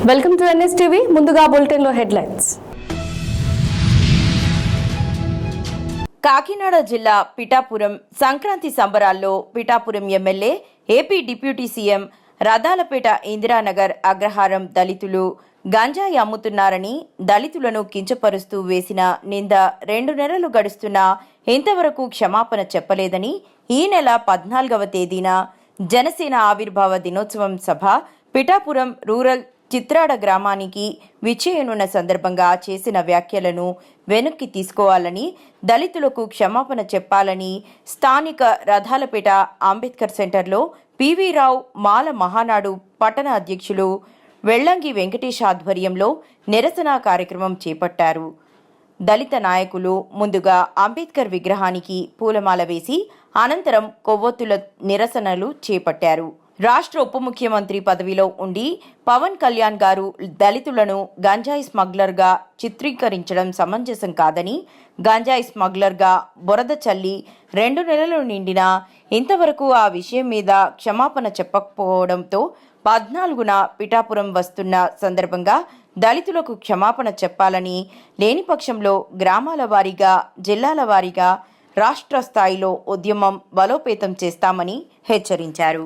Welcome to NS TV. ముందుగా బులెటిన్లో headlines. Kakinada జిల్లా పిఠాపురం సంక్రాంతి సంబరాల్లో Pithapuram MLA, AP deputy CM Rathalapeta Indiranagar Agraharam దళితులు గంజాయి అమ్ముతున్నారని దళితులను కించపరుస్తూ వేసిన నింద 2 నెలలు గడుస్తున్నా ఇంతవరకు క్షమాపణ చెప్పలేదని ఈ నెల 14వ తేదీన జనసేన ఆవిర్భావ దినోత్సవం సభ పిఠాపురం రూరల్ చిత్రాడ గ్రామానికి విచ్చేయనున్న సందర్భంగా చేసిన వ్యాఖ్యలను వెనక్కి తీసుకోవాలని, దళితులకు క్షమాపణ చెప్పాలని స్థానిక రథాలపేట అంబేద్కర్ సెంటర్లో పివి రావు మాల మహానాడు పట్టణ అధ్యక్షులు వెల్లంగి వెంకటేష్ ఆధ్వర్యంలో నిరసన కార్యక్రమం చేపట్టారు. దళిత నాయకులు ముందుగా అంబేద్కర్ విగ్రహానికి పూలమాల వేసి అనంతరం కొవ్వొత్తుల నిరసనలు చేపట్టారు. రాష్ట్ర ఉప ముఖ్యమంత్రి పదవిలో ఉండి పవన్ కళ్యాణ్ గారు దళితులను గంజాయి స్మగ్లర్గా చిత్రీకరించడం సమంజసం కాదని, గంజాయి స్మగ్లర్గా బురద చల్లి 2 నెలలు నిండినా ఇంతవరకు ఆ విషయం మీద క్షమాపణ చెప్పకపోవడంతో 14న పిఠాపురం వస్తున్న సందర్భంగా దళితులకు క్షమాపణ చెప్పాలని, లేని పక్షంలో గ్రామాల వారీగా, జిల్లాల వారీగా రాష్ట్ర స్థాయిలో ఉద్యమం బలోపేతం చేస్తామని హెచ్చరించారు.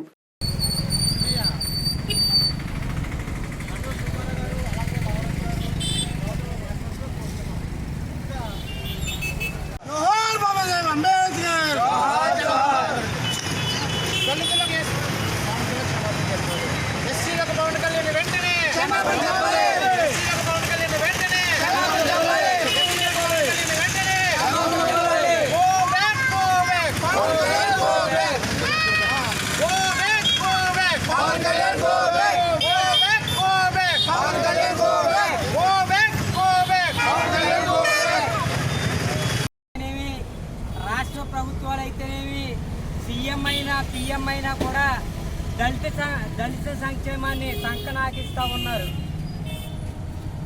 ప్రభుత్వాలు అయితేనేవి, సీఎం అయినా పిఎం అయినా కూడా దళిత సంక్షేమాన్ని సంకనాకిస్తూ ఉన్నారు.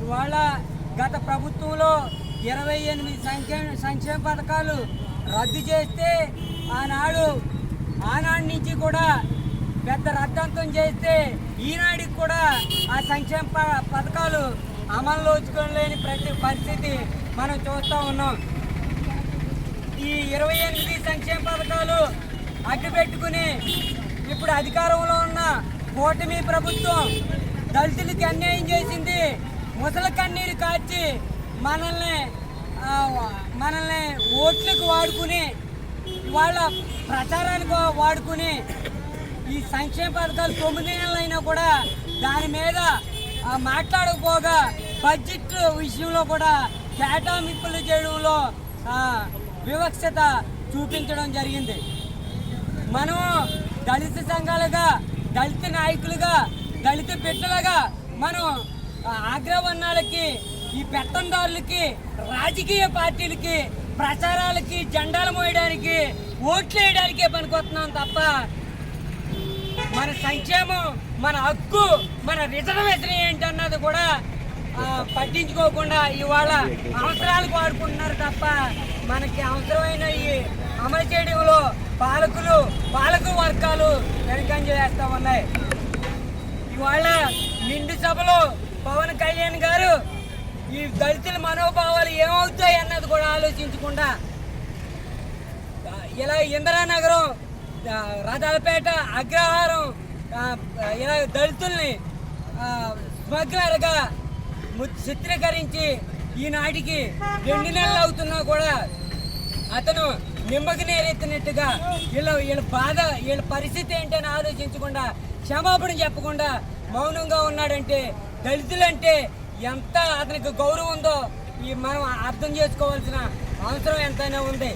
ఇవాళ గత ప్రభుత్వంలో 28 సంక్షేమ పథకాలు రద్దు చేస్తే ఆనాడు నుంచి కూడా పెద్ద రద్దంతం చేస్తే ఈనాడికి కూడా ఆ సంక్షేమ పథకాలు అమల్లో ఉంచుకోలేని పరిస్థితి మనం చూస్తూ ఉన్నాం. ఈ 28 సంక్షేమ పథకాలు అడ్డుపెట్టుకుని ఇప్పుడు అధికారంలో ఉన్న కూటమి ప్రభుత్వం దళితులకి అన్యాయం చేసింది. ముసలి కన్నీరు కార్చి మనల్ని ఓట్లకు వాడుకుని, వాళ్ళ ప్రచారానికి వాడుకుని ఈ సంక్షేమ పథకాలు 9 నెలలైనా కూడా దాని మీద మాట్లాడకపోగా బడ్జెట్ విషయంలో కూడా కేటాయింపులు చేయడంలో వివక్షత చూపించడం జరిగింది. మనం దళిత సంఘాలుగా, దళిత నాయకులుగా, దళిత బిడ్డలుగా మనం ఆగ్రహవర్ణాలకి, ఈ పెత్తందారులకి, రాజకీయ పార్టీలకి, ప్రచారాలకి, జెండాలు మోయడానికి, ఓట్లు వేయడానికే పనికొస్తున్నాం తప్ప మన సంక్షేమం, మన హక్కు, మన రిజర్వేషన్ ఏంటన్నది కూడా పట్టించుకోకుండా ఇవాళ అవసరాలకు వాడుకుంటున్నారు తప్ప మనకి అవసరమైన ఈ అమలు చేయడంలో పాలక వర్గాలు వెనకంజ చేస్తూ ఉన్నాయి. ఇవాళ నిండు సభలో పవన్ కళ్యాణ్ గారు ఈ దళితుల మనోభావాలు ఏమవుతాయి అన్నది కూడా ఆలోచించకుండా ఇలా ఇందిరానగరం, రథాలపేట, అగ్రహారం ఇలా దళితుల్ని స్మగ్లర్గా చిత్రీకరించి ఈనాటికి 2 నెలలు అవుతున్నా కూడా అతను నిమ్మకి నేరెత్తినట్టుగా వీళ్ళ బాధ, వీళ్ళ పరిస్థితి ఏంటని ఆలోచించకుండా, క్షమాపణ చెప్పకుండా మౌనంగా ఉన్నాడంటే దళితులంటే ఎంత అతనికి గౌరవం ఉందో మనం అర్థం చేసుకోవాల్సిన అవసరం ఎంతైనా ఉంది.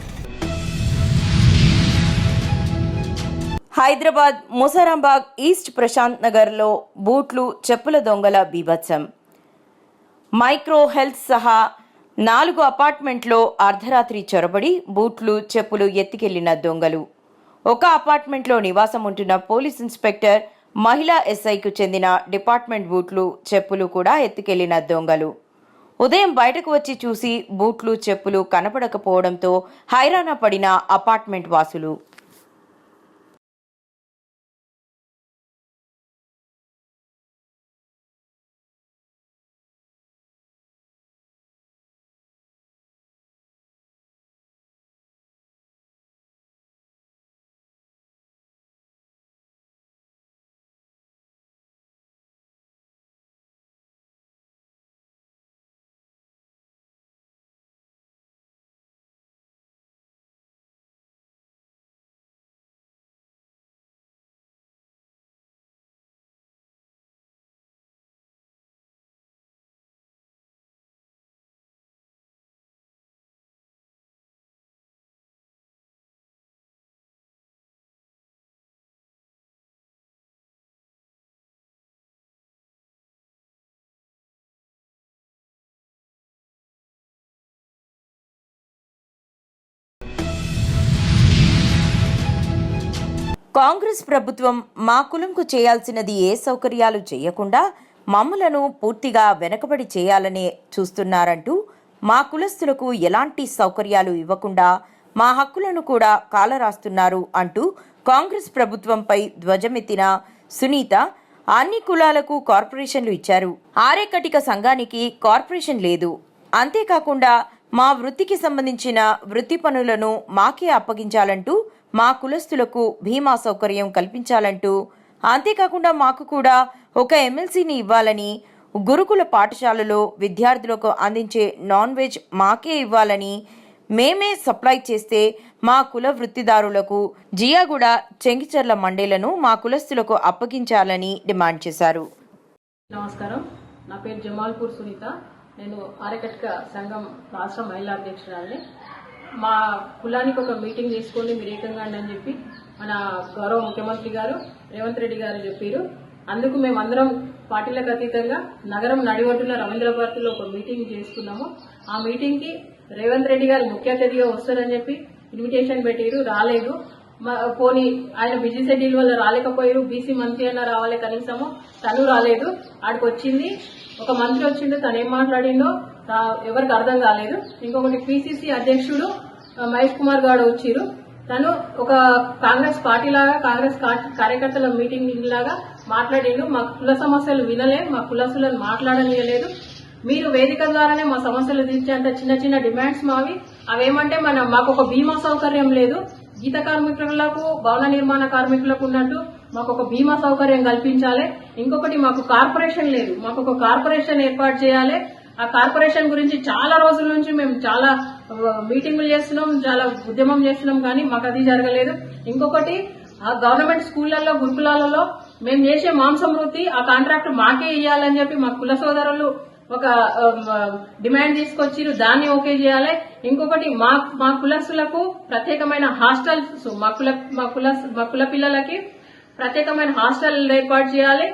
హైదరాబాద్ ముసారాంబాగ్ ఈస్ట్ ప్రశాంత్ నగర్లో బూట్లు, చెప్పుల దొంగల బీభత్సం. మైక్రో హెల్త్ సహా 4 అపార్ట్మెంట్లో అర్ధరాత్రి చొరబడి బూట్లు, చెప్పులు ఎత్తికెళ్లిన దొంగలు. ఒక అపార్ట్మెంట్లో నివాసం ఉంటున్న పోలీస్ ఇన్స్పెక్టర్, మహిళా ఎస్ఐకు చెందిన డిపార్ట్మెంట్ బూట్లు, చెప్పులు కూడా ఎత్తికెళ్లిన దొంగలు. ఉదయం బయటకు వచ్చి చూసి బూట్లు, చెప్పులు కనపడకపోవడంతో హైరాణ పడిన అపార్ట్మెంట్ వాసులు. కాంగ్రెస్ ప్రభుత్వం మా కులంకు చేయాల్సినది ఏ సౌకర్యాలు చేయకుండా మమ్మలను పూర్తిగా వెనకబడి చేయాలనే చూస్తున్నారంటూ మా కులస్తులకు ఎలాంటి సౌకర్యాలు ఇవ్వకుండా మా హక్కులను కూడా కాలరాస్తున్నారు అంటూ కాంగ్రెస్ ప్రభుత్వంపై ధ్వజమెత్తిన సునీత అన్ని కులాలకు కార్పొరేషన్లు ఇచ్చారు. ఆరేకటిక సంఘానికి కార్పొరేషన్ లేదు. అంతేకాకుండా మా వృత్తికి సంబంధించిన వృత్తి పనులను మాకే అప్పగించాలంటూ మా కులస్తులకు బీమా సౌకర్యం కల్పించాలంటూ, అంతేకాకుండా మాకు కూడా ఒక ఎమ్మెల్సీని ఇవ్వాలని, గురుకుల పాఠశాలలో విద్యార్థులకు అందించే నాన్ వెజ్ మాకే ఇవ్వాలని, మేమే సప్లై చేస్తే మా కుల వృత్తిదారులకు జియాగూడ చెంగిచెర్ల మండేలను మా కులస్తులకు అప్పగించాలని డిమాండ్ చేశారు. నమస్కారం, నా పేరు జమాల్పూర్ సునీత. నేను ఆరేకటిక సంఘం రాష్ట్ర మహిళా అధ్యక్షురాలని. మా కులానికి ఒక మీటింగ్ తీసుకొని మీరు ఏకంగా అని చెప్పి మన గౌరవ ముఖ్యమంత్రి గారు రేవంత్ రెడ్డి గారు చెప్పారు. అందుకు మేమందరం పార్టీలకు అతీతంగా నగరం నడివడ్డున రవీంద్ర భారతిలో ఒక మీటింగ్ చేసుకున్నాము. ఆ మీటింగ్కి రేవంత్ రెడ్డి గారు ముఖ్య అతిథిగా వస్తారని చెప్పి ఇన్విటేషన్ పెట్టారు, రాలేదు. పోనీ ఆయన బిజీ షెడ్యూల్ వల్ల రాలేకపోయారు. బీసీ మంత్రి అన్న రావాలి, కనీసము తను రాలేదు. ఆడికి వచ్చింది ఒక మంత్రి వచ్చిండు, తను ఏం మాట్లాడిండో ఎవరికి అర్థం కాలేదు. ఇంకొకటి పిసిసి అధ్యక్షుడు మహేష్ కుమార్ గౌడ్ వచ్చిరు. తను ఒక కాంగ్రెస్ పార్టీ లాగా, కాంగ్రెస్ కార్యకర్తల మీటింగ్ లాగా మాట్లాడిండు. మా కుల సమస్యలు వినలే, మా కులసులను మాట్లాడనియలేదు. మీరు వేదిక ద్వారానే మా సమస్యలు తీర్చేంత చిన్న చిన్న డిమాండ్స్ మావి. అవేమంటే మాకు ఒక బీమా సౌకర్యం లేదు. గీత కార్మికులకు, భవన నిర్మాణ కార్మికులకు ఉన్నట్టు మాకు ఒక బీమా సౌకర్యం కల్పించాలి. ఇంకొకటి మాకు కార్పొరేషన్ లేదు, మాకు ఒక కార్పొరేషన్ ఏర్పాటు చేయాలి. ఆ కార్పొరేషన్ గురించి చాలా రోజుల నుంచి మేము చాలా మీటింగులు చేస్తున్నాం, చాలా ఉద్యమం చేస్తున్నాం, కానీ మాకు అది జరగలేదు. ఇంకొకటి గవర్నమెంట్ స్కూళ్లలో, గురుకులాలలో మేము చేసే మాంసం వృత్తి ఆ కాంట్రాక్ట్ మాకే ఇవ్వాలని చెప్పి మా కుల సోదరులు ఒక డిమాండ్ తీసుకొచ్చిరు, దాన్ని ఓకే చేయాలి. ఇంకొకటి మా కులస్తులకు ప్రత్యేకమైన హాస్టల్స్, మా కుల పిల్లలకి ప్రత్యేకమైన హాస్టల్ ఏర్పాటు చేయాలి.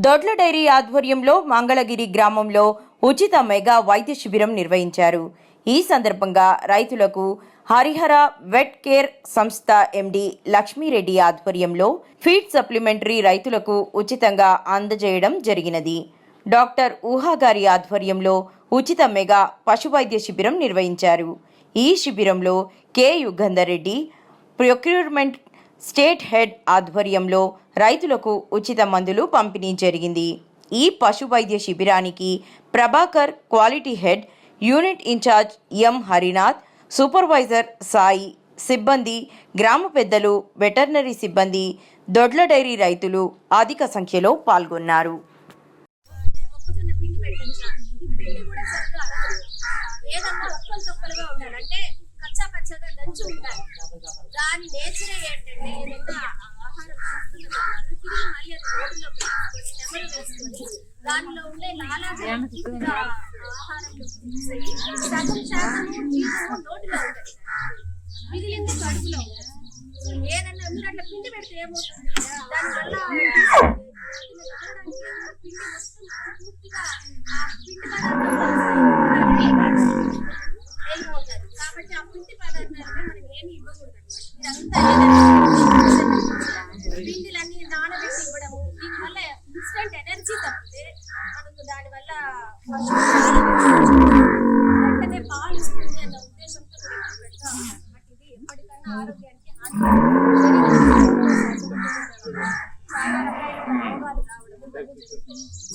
దొడ్ల డైరీ ఆధ్వర్యంలో మంగళగిరి గ్రామంలో ఉచిత మెగా వైద్య శిబిరం నిర్వహించారు. ఈ సందర్భంగా రైతులకు హరిహర వెట్ కేర్ సంస్థ ఎండి లక్ష్మీరెడ్డి ఆధ్వర్యంలో ఫీడ్ సప్లిమెంటరీ రైతులకు ఉచితంగా అందజేయడం జరిగినది. డాక్టర్ ఊహా గారి ఆధ్వర్యంలో ఉచిత మెగా పశువైద్య శిబిరం నిర్వహించారు. ఈ శిబిరంలో K Yugandhar Reddy procurement state head ఆధ్వర్యంలో రైతులకు ఉచిత మందులు పంపిణీ జరిగింది. ఈ పశు వైద్య శిబిరానికి Prabhakar quality head, unit incharge M Harinath, supervisor Sai, సిబ్బంది, గ్రామ పెద్దలు, వెటర్నరీ సిబ్బంది, దొడ్ల డైరీ రైతులు అధిక సంఖ్యలో పాల్గొన్నారు. దాని నేచరే ఏంటంటే ఏదైనా ఆహారం మళ్ళీ అది రోడ్లో పెట్టుకొని నెమరు వేసుకొని దానిలో ఉండే లాలాజలం ఆహారంలో సగం శాతం నోటిలో ఉంటుంది, మిగిలింది కడుపులో ఉంటుంది. ఏదన్నా మీరు అట్లా పిండి పెడితే ఏమవుతుంది, దానివల్ల పిండి మొత్తం పూర్తిగా ఆ పిండి వెళ్ళిపోతారు. కాబట్టి ఆ పిండి పదార్థాలుగా మనం ఏమి ఇవ్వకూడదు అనమాట. పిండిలన్నీ నానబెట్టి ఇవ్వడము, దీనివల్ల ఇన్స్టెంట్ ఎనర్జీ తప్పితే మనకు దానివల్ల వెంటనే పాలు ఇస్తుంది అన్న ఉద్దేశంతో పెడతా ఉంటాం. బట్ ఇది ఎప్పటికన్నా ఆరోగ్యానికి చాలా రోగాలు రావడం.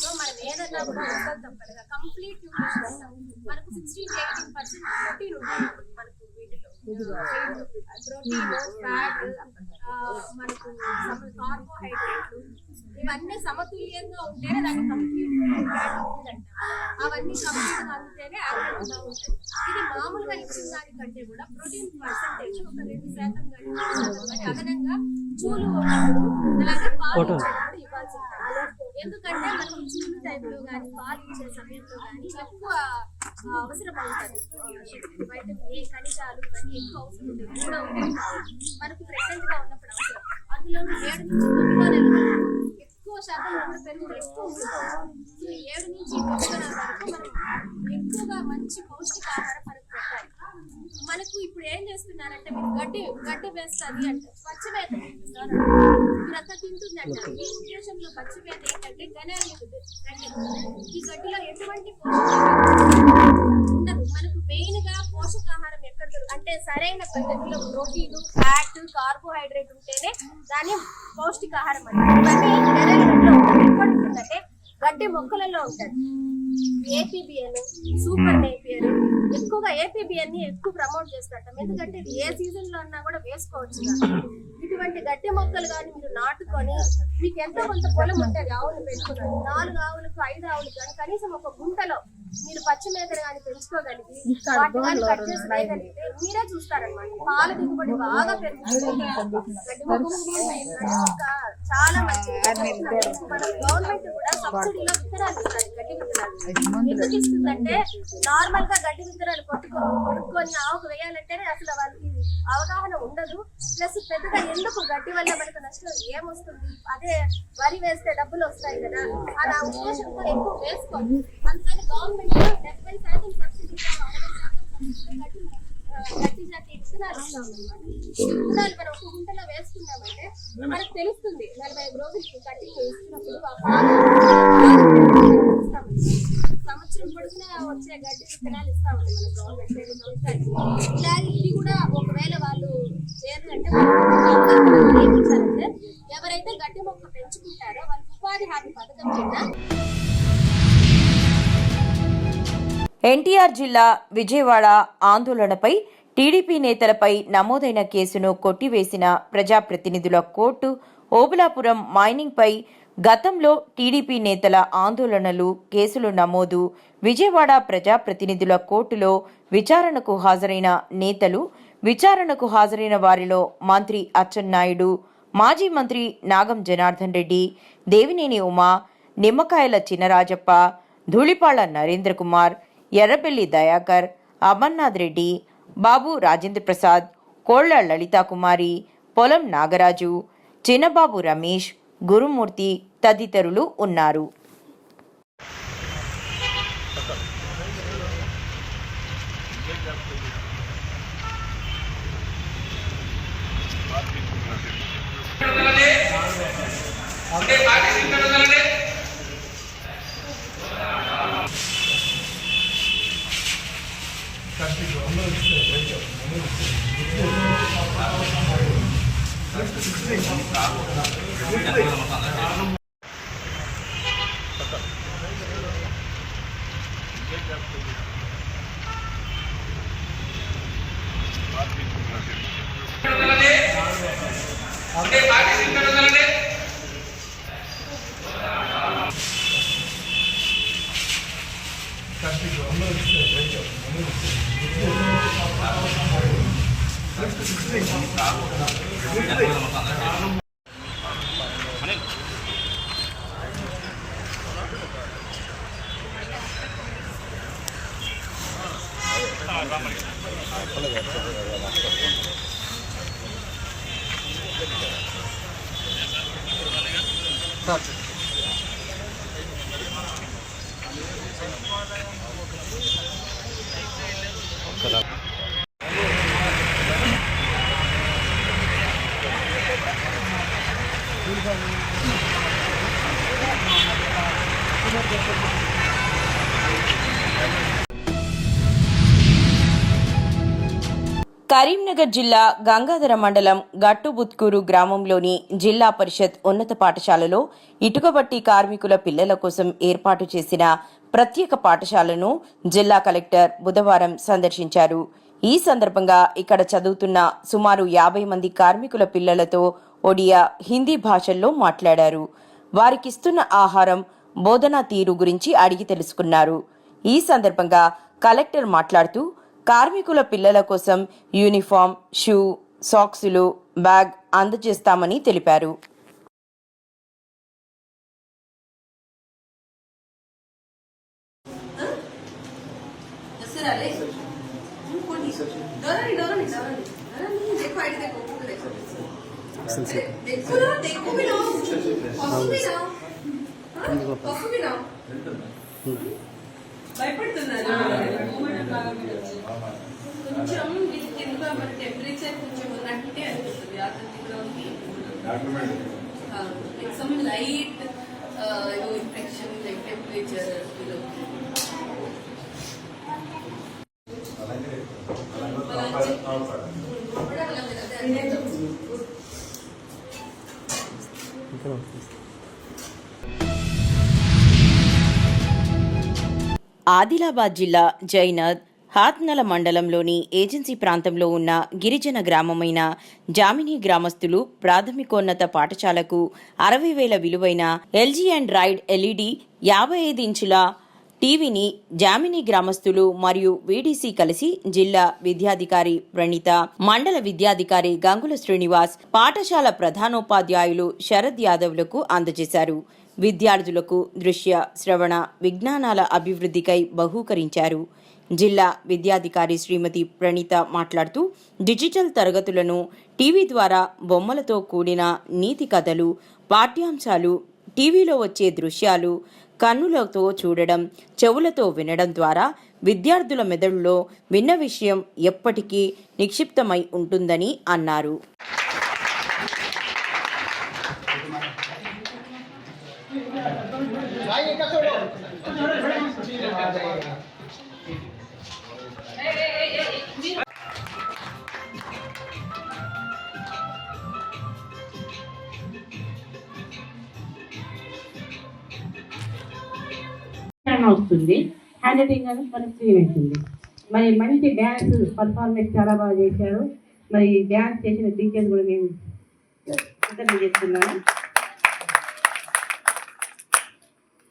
సో మనం ఏదన్నా కూడా ఒక్కలు తప్పదుగా కంప్లీట్ న్యూట్రిషన్ ఇస్తాం. మనకు 16-18% ప్రోటీన్ ఉంటుంది మనకు వీటిలో. ప్రోటీన్, ఫ్యాట్, మనకు కార్బోహైడ్రేట్లు ఇవన్నీ సమతుల్యంగా ఉంటేనే దాన్ని కంప్లీట్ ఉందంట. అవన్నీ కంప్లీట్గా అందుతేనే ఆరోగ్యంగా ఉంటుంది. ఇది మామూలుగా ఇచ్చిన దానికంటే కూడా ప్రోటీన్ పర్సెంటేజ్ ఒక 2% కానీ అదనంగా చూలు ఉన్నప్పుడు అలాగే పాలు ఇచ్చేటప్పుడు ఇవ్వాల్సి ఉంటుంది. ఎందుకంటే మనకి చూలు టైంలో కానీ పాలు ఇచ్చే సమయంలో కానీ ఎక్కువ అవసరం అవుతుంది. వైటమిన్ ఏ, ఖనిజాలు ఇవన్నీ ఎక్కువ అవసరం ఉంటుంది. కూడా మనకు ప్రెగ్నెంట్ గా ఉన్నప్పుడు అవసరం. అందులో 7 నుంచి 9 నెలలు ఎక్కువ శాతం పెరుగుదల ఎక్కువ ఉంటుంది. 7 నుంచి 9 నెలల వరకు మనం ఎక్కువగా మంచి పౌష్టికాహారం మనకు పెట్టాలి. మనకు ఇప్పుడు ఏం చేస్తున్నారంటే మీరు గడ్డి వేస్తుంది అంటే పచ్చిమేత తింటున్నారు, మీరంతా తింటుంది అంటారు. ఈ ఉద్దేశంలో పచ్చిమేత ఏంటంటే గడ్డి, ఈ గడ్డిలో ఎటువంటి ఉండదు. మనకు మెయిన్ గా పోషకాహారం ఎక్కడ అంటే సరైన పద్ధతిలో ప్రోటీన్, ఫ్యాట్, కార్బోహైడ్రేట్ ఉంటేనే దాన్ని పౌష్టికాహారం అంటారు. ఎక్కడ ఉంటుందంటే గడ్డి మొక్కలలో ఉంటుంది. ఏపీబిఎన్, సూపర్ నేపియర్, ఎక్కువగా ఏపీబిఎన్ ని ఎక్కువ ప్రమోట్ చేస్తుంటాం. ఎందుకంటే ఇది ఏ సీజన్ లో అన్నా కూడా వేసుకోవచ్చు. ఇటువంటి గడ్డి మొక్కలు కానీ మీరు నాటుకొని మీకు ఎంతో కొంత పొలం ఉంటుంది, ఆవులు పెట్టుకున్నారు, 4 ఆవులకు 5 ఆవులకు కానీ కనీసం ఒక గుంటలో మీరు పచ్చి మేతలు కానీ పెంచుకోగలిగి వాటి కానీ కట్ చేసి వేయగలిగితే మీరే చూస్తారనమాట పాల దిగుబడి బాగా పెరుగుతుంది. గడ్డి మొక్క చాలా మంచిది. మన గవర్నమెంట్ కూడా సబ్సిడీలో విత్తనాలు ఇస్తారు. గడ్డి విత్తనాలు ఎందుకు ఇస్తుందంటే నార్మల్ గా గడ్డి విత్తనాలు కొనుక్కొని ఆవుకు వేయాలంటేనే అసలు వాళ్ళకి అవగాహన ఉండదు. ప్లస్ పెద్దగా ఎందుకు గడ్డి వల్ల మనకు నష్టం ఏమొస్తుంది, అదే వరి వేస్తే డబ్బులు వస్తాయి కదా అలా ఉద్దేశంతో ఎక్కువ వేసుకోండి. అందుకని గవర్నమెంట్ 70% సబ్సిడీతో 60% గడ్డి జాతి విత్తనాలు ఇస్తాం అన్నమాట. విత్తనాలు మనం ఒక గుంటలో వేసుకున్నామంటే మనకు తెలుస్తుంది 45 రోజులకి కటింగ్ వేసుకున్నప్పుడు సంవత్సరం పొడుగునా వచ్చే గడ్డి విత్తనాలు ఇస్తామండి మన గవర్నమెంట్. ఇలాగే ఇది కూడా ఒకవేళ వాళ్ళు చేయాలంటే ఏమిచ్చారంటే ఎవరైతే గడ్డి మొక్క పెంచుకుంటారో వాళ్ళకి ఉపాధి హామీ పథకం కింద ఎన్టీఆర్ జిల్లా విజయవాడ ఆందోళనపై టీడీపీ నేతలపై నమోదైన కేసును కొట్టివేసిన ప్రజాప్రతినిధుల కోర్టు ఓబులాపురం మైనింగ్పై గతంలో టీడీపీ నేతల ఆందోళనలు, కేసులు నమోదు. విజయవాడ ప్రజాప్రతినిధుల కోర్టులో విచారణకు హాజరైన నేతలు, విచారణకు హాజరైన వారిలో మంత్రి అచ్చెన్నాయుడు, మాజీ మంత్రి నాగం జనార్దన్ రెడ్డి, దేవినేని ఉమా, నిమ్మకాయల చినరాజప్ప, ధూళిపాళ్ల నరేంద్ర కుమార్, ఎర్రబెల్లి దయాకర్, అమర్నాథ్ రెడ్డి, బాబు రాజేంద్ర ప్రసాద్, కోళ్ల లలితాకుమారి, పొలం నాగరాజు, చిన్నబాబు రమేష్, గురుమూర్తి తదితరులు ఉన్నారు. కరీంనగర్ జిల్లా గంగాధర మండలం గట్టుబుత్కూరు గ్రామంలోని జిల్లా పరిషత్ ఉన్నత పాఠశాలలో ఇటుకబట్టి కార్మికుల పిల్లల కోసం ఏర్పాటు చేసిన ప్రత్యేక పాఠశాలను జిల్లా కలెక్టర్ బుధవారం సందర్శించారు. ఈ సందర్భంగా ఇక్కడ చదువుతున్న సుమారు 50 మంది కార్మికుల పిల్లలతో ఒడియా, హిందీ భాషల్లో మాట్లాడారు. వారికిస్తున్న ఆహారం, బోధనా తీరు గురించి అడిగి తెలుసుకున్నారు. ఈ సందర్భంగా కలెక్టర్ మాట్లాడుతూ కార్మికుల పిల్లల కోసం యూనిఫామ్, షూ, సాక్సులు, బ్యాగ్ అందజేస్తామని తెలిపారు. కొంచెం మామూలుగా మన టెంపరేచర్ కొంచెం ఉన్నట్టే అనిపిస్తుంది అతనిలో some light infection like temperature Adilabad జిల్లా జైనద్ హాత్నల మండలంలోని ఏజెన్సీ ప్రాంతంలో ఉన్న గిరిజన గ్రామమైన జామిని గ్రామస్తులు ప్రాథమికోన్నత పాఠశాలకు 60,000 విలువైన ఎల్జీ అండ్ రైడ్ ఎల్ఈడి 55 ఇంచుల టీవీని జామిని గ్రామస్తులు మరియు వీడీసీ కలిసి జిల్లా విద్యాధికారి ప్రణీత, మండల విద్యాధికారి గంగుల శ్రీనివాస్, పాఠశాల ప్రధానోపాధ్యాయులు శరద్ యాదవ్లకు అందజేశారు. విద్యార్థులకు దృశ్య, శ్రవణ, విజ్ఞానాల అభివృద్ధికై బహూకరించారు. జిల్లా విద్యాధికారి శ్రీమతి ప్రణీత మాట్లాడుతూ, డిజిటల్ తరగతులను టీవీ ద్వారా బొమ్మలతో కూడిన నీతి కథలు, పాఠ్యాంశాలు, టీవీలో వచ్చే దృశ్యాలు కన్నులతో చూడడం, చెవులతో వినడం ద్వారా విద్యార్థుల మెదడులో విన్న విషయం ఎప్పటికీ నిక్షిప్తమై ఉంటుందని అన్నారు. వస్తుంది, హ్యాండ్ రైటింగ్ అని మనకు క్లీన్ అవుతుంది. మరి మంచి డ్యాన్స్ పర్ఫార్మెన్స్ చాలా బాగా చేశారు. మరి డ్యాన్స్ చేసిన టీచర్స్ కూడా మేము చేస్తున్నాను.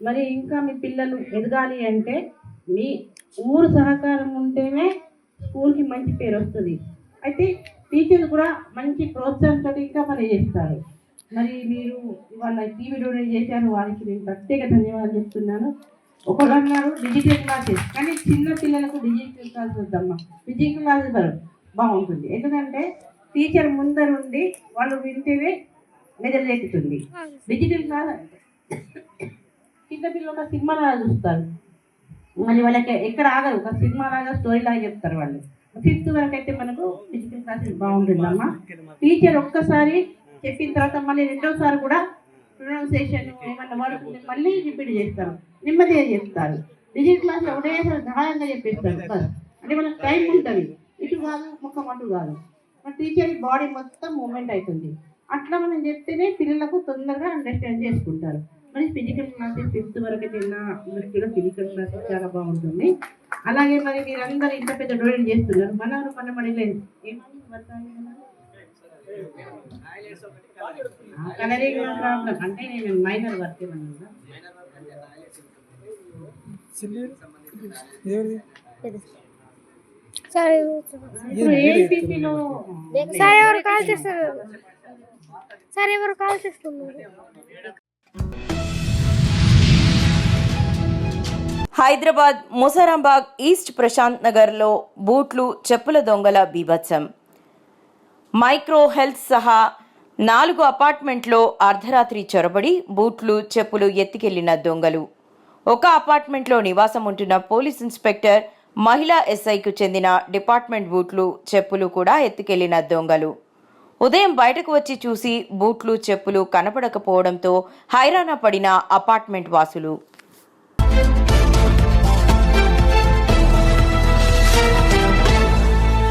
మరి ఇంకా మీ పిల్లలు ఎదగాలి అంటే మీ ఊరు సహకారం ఉంటేనే స్కూల్కి మంచి పేరు వస్తుంది. అయితే టీచర్లు కూడా మంచి ప్రోత్సాహంతో ఇంకా పని చేస్తారు. మరి మీరు ఇవాళ టీవీ డొనేట్ చేశారు, వారికి నేను ప్రత్యేక ధన్యవాదాలు చెప్తున్నాను. ఒకరు అన్నారు డిజిటల్ క్లాసెస్, కానీ చిన్న పిల్లలకు డిజిటల్ క్లాస్ వద్దమ్మా, డిజిటల్ క్లాసెస్ బాగుంటుంది. ఎందుకంటే టీచర్ ముందరుండి వాళ్ళు వింటేనే మెదడుతుంది. డిజిటల్ క్లాస్ చిన్న పిల్లలు ఒక సినిమా లాగా చూస్తారు, మరి వాళ్ళకి ఎక్కడ ఆగరు, ఒక సినిమా లాగా స్టోరీ లాగా చెప్తారు వాళ్ళు. 5th వరకు అయితే మనకు డిజిటల్ క్లాసెస్ బాగుంటుందమ్మా. టీచర్ ఒక్కసారి చెప్పిన తర్వాత మళ్ళీ రెండోసారి కూడా ప్రొనౌన్సియేషన్ ఏమన్నా వాడుకుంటే మళ్ళీ రిపీట్ చేస్తారు, నెమ్మదిగా చెప్తారు. డిజిటల్ క్లాస్ ఒకటేసారి సహాయంగా చెప్పేస్తారు. అంటే మనకు టైం ఉంటుంది, ఇటు కాదు ముఖం అటు కాదు, మన టీచర్ బాడీ మొత్తం మూమెంట్ అవుతుంది. అట్లా మనం చెప్తేనే పిల్లలకు తొందరగా అండర్స్టాండ్ చేసుకుంటారు. మరి ఫిజికల్ క్లాసెస్ 5th వరకు అయితే నా దృష్టిలో ఫిజికల్ క్లాసెస్ చాలా బాగుంటుంది. అలాగే మరి మీరందరూ ఇంత పెద్ద డొనేట్ చేస్తున్నారు, మనవరు పన్నబడలేదు కలరింగ్ ప్రాబ్లం అంటే నేను మైనర్ వర్క్ ఏమన్నా హైదరాబాద్ ముసారాంబాగ్ ఈస్ట్ ప్రశాంత్ నగర్లో బూట్లు, చెప్పుల దొంగల బీభత్సం. మైక్రో హెల్త్ సహా 4 అపార్ట్మెంట్లో అర్ధరాత్రి చొరబడి బూట్లు, చెప్పులు ఎత్తికెళ్లిన దొంగలు. ఒక అపార్ట్మెంట్లో నివాసం ఉంటున్న పోలీస్ ఇన్స్పెక్టర్, మహిళా ఎస్ఐకు చెందిన డిపార్ట్మెంట్ బూట్లు, చెప్పులు కూడా ఎత్తికెళ్లిన దొంగలు. ఉదయం బయటకు వచ్చి చూసి బూట్లు, చెప్పులు కనపడకపోవడంతో హైరాణ పడిన అపార్ట్మెంట్ వాసులు.